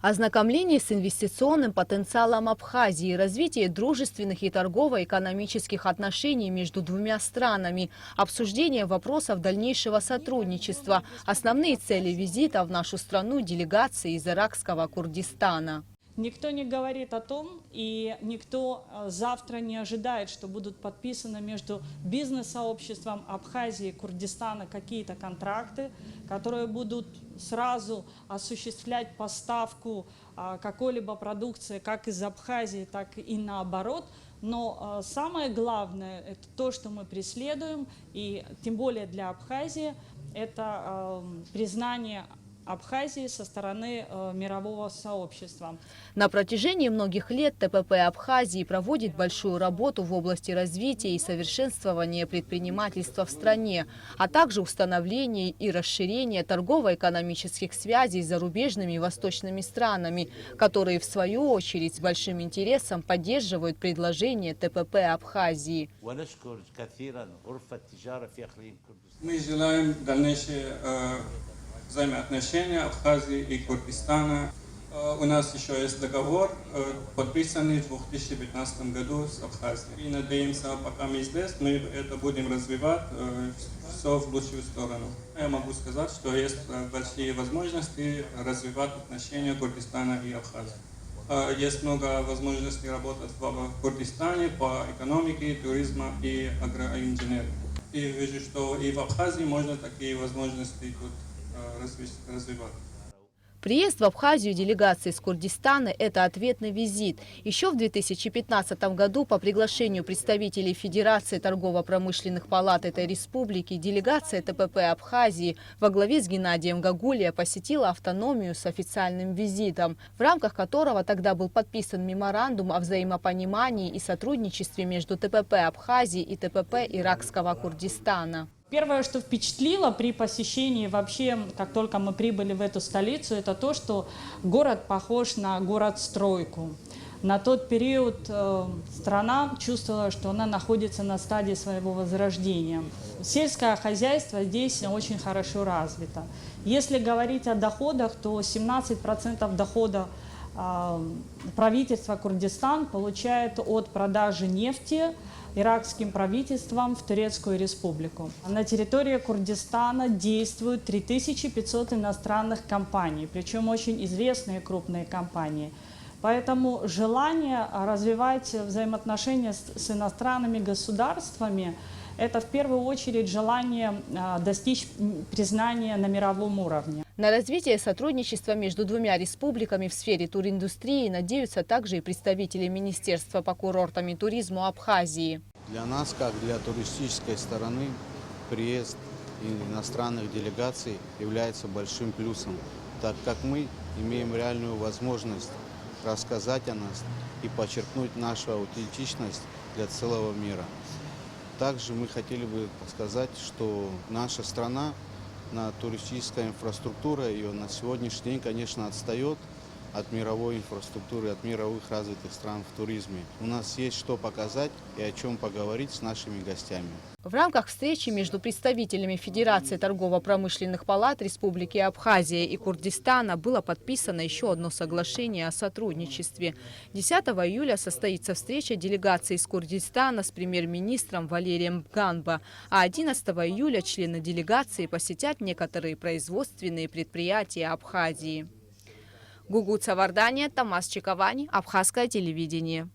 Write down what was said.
Ознакомление с инвестиционным потенциалом Абхазии, развитие дружественных и торгово-экономических отношений между двумя странами, обсуждение вопросов дальнейшего сотрудничества, основные цели визита в нашу страну делегации из иракского Курдистана. Никто не говорит о том, и никто завтра не ожидает, что будут подписаны между бизнес-сообществом Абхазии и Курдистана какие-то контракты, которые будут сразу осуществлять поставку какой-либо продукции как из Абхазии, так и наоборот. Но самое главное, это то, что мы преследуем, и тем более для Абхазии, это признание Абхазии со стороны мирового сообщества. На протяжении многих лет ТПП Абхазии проводит большую работу в области развития и совершенствования предпринимательства в стране, а также установления и расширения торгово-экономических связей с зарубежными и восточными странами, которые в свою очередь с большим интересом поддерживают предложения ТПП Абхазии. Мы желаем дальнейшее взаимоотношения Абхазии и Курдистана. У нас еще есть договор, подписанный в 2015 году с Абхазией. И надеемся, пока мы здесь, мы это будем развивать все в лучшую сторону. Я могу сказать, что есть большие возможности развивать отношения Курдистана и Абхазии. Есть много возможностей работать в Курдистане по экономике, туризму и агроинженерии. И вижу, что и в Абхазии можно такие возможности тут развивать. Приезд в Абхазию делегации из Курдистана – это ответный визит. Еще в 2015 году по приглашению представителей Федерации торгово-промышленных палат этой республики делегация ТПП Абхазии во главе с Геннадием Гагулия посетила автономию с официальным визитом, в рамках которого тогда был подписан меморандум о взаимопонимании и сотрудничестве между ТПП Абхазии и ТПП Иракского Курдистана. Первое, что впечатлило при посещении вообще, как только мы прибыли в эту столицу, это то, что город похож на город-стройку. На тот период страна чувствовала, что она находится на стадии своего возрождения. Сельское хозяйство здесь очень хорошо развито. Если говорить о доходах, то 17% дохода правительство Курдистан получает от продажи нефти иракским правительством в Турецкую республику. На территории Курдистана действуют 3500 иностранных компаний, причем очень известные крупные компании. Поэтому желание развивать взаимоотношения с иностранными государствами – это в первую очередь желание достичь признания на мировом уровне. На развитие сотрудничества между двумя республиками в сфере туриндустрии надеются также и представители Министерства по курортам и туризму Абхазии. Для нас, как для туристической стороны, приезд иностранных делегаций является большим плюсом, так как мы имеем реальную возможность рассказать о нас и подчеркнуть нашу аутентичность для целого мира. Также мы хотели бы сказать, что наша страна на туристической инфраструктуре ее на сегодняшний день, конечно, отстает от мировой инфраструктуры, от мировых развитых стран в туризме. У нас есть что показать и о чем поговорить с нашими гостями. В рамках встречи между представителями Федерации торгово-промышленных палат Республики Абхазия и Курдистана было подписано еще одно соглашение о сотрудничестве. 10 июля состоится встреча делегации из Курдистана с премьер-министром Валерием Ганба, а 11 июля члены делегации посетят некоторые производственные предприятия Абхазии. Гугуца Вардания, Тамас Чиковани, Абхазское телевидение.